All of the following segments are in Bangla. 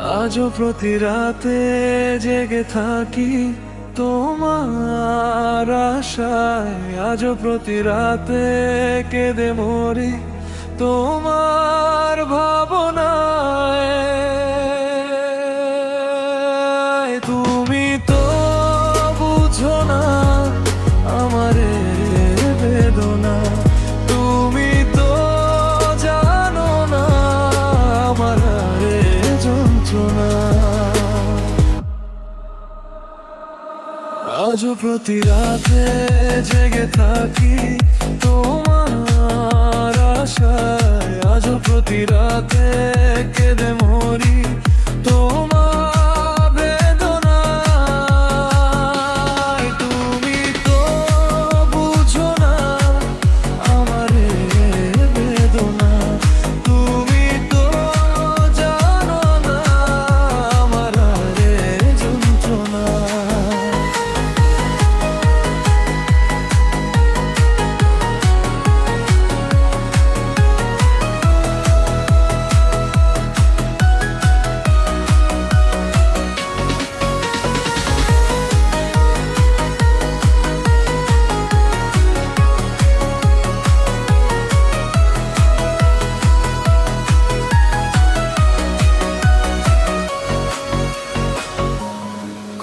আজও প্রতি রাতে জেগে থাকি তোমার আশায়, আজও প্রতি রাতে কেঁদে মরি তোমার ভাবনায়। তুমি তো বুঝো না আমার বেদনা, তুমি তো জানো না আমার যন্ত্রণা। আজও প্রতি রাতে জেগে থাকি তোমার আশায়, আজও প্রতি রাতে কেঁদে মরি তোমার বেদনায়। তুমি তো বুঝো না আমার বেদনা, তুমি তো জানো না আমার যন্ত্রণা।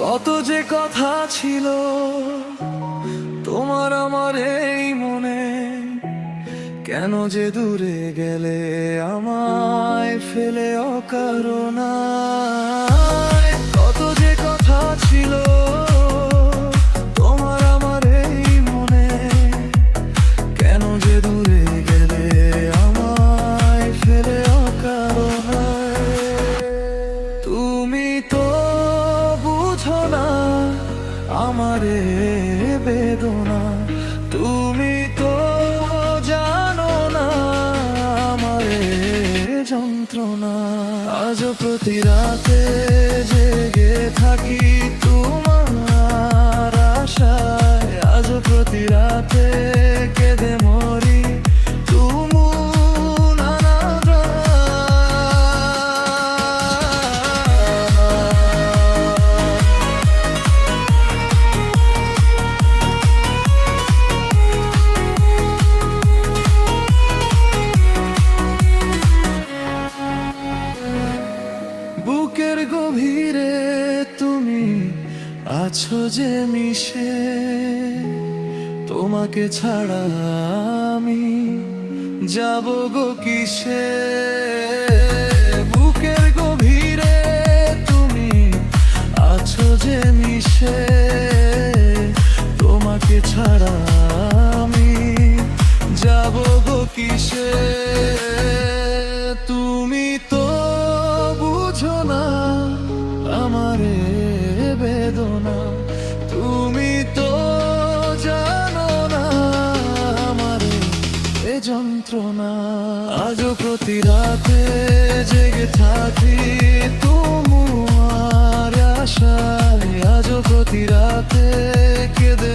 কত যে কথা ছিল তোমার আমার এই মনে, কেন যে দূরে গেলে আমায় ফেলে অকারণায়। কত যে কথা ছিল তোমার আমার এই মনে, কেন যে দূরে গেলে আমায় ফেলে অকারণায়। তুমি তো বুঝো না আমার বেদনা, তুমি তো জানো না আমার যন্ত্রণা। আজও প্রতি রাতে জেগে থাকি তোমার আশায়, আজও প্রতি রাতে কেঁদে মরি তুমু নানা বুকের গভীরে তুমি আছো যে মিশে, তোমাকে ছাড়া আমি যাব গো কিসে। বুকের গভীরে তুমি আছো যে মিশে, তোমাকে ছাড়া আমি যাব গো কিসে। তুমি তো বুঝো না আমার বেদনা, তুমি তো জানো না আমার যন্ত্রণা। আজও প্রতি রাতে জেগে থাকি তোমার আশায়, আজও প্রতি রাতে কেঁদে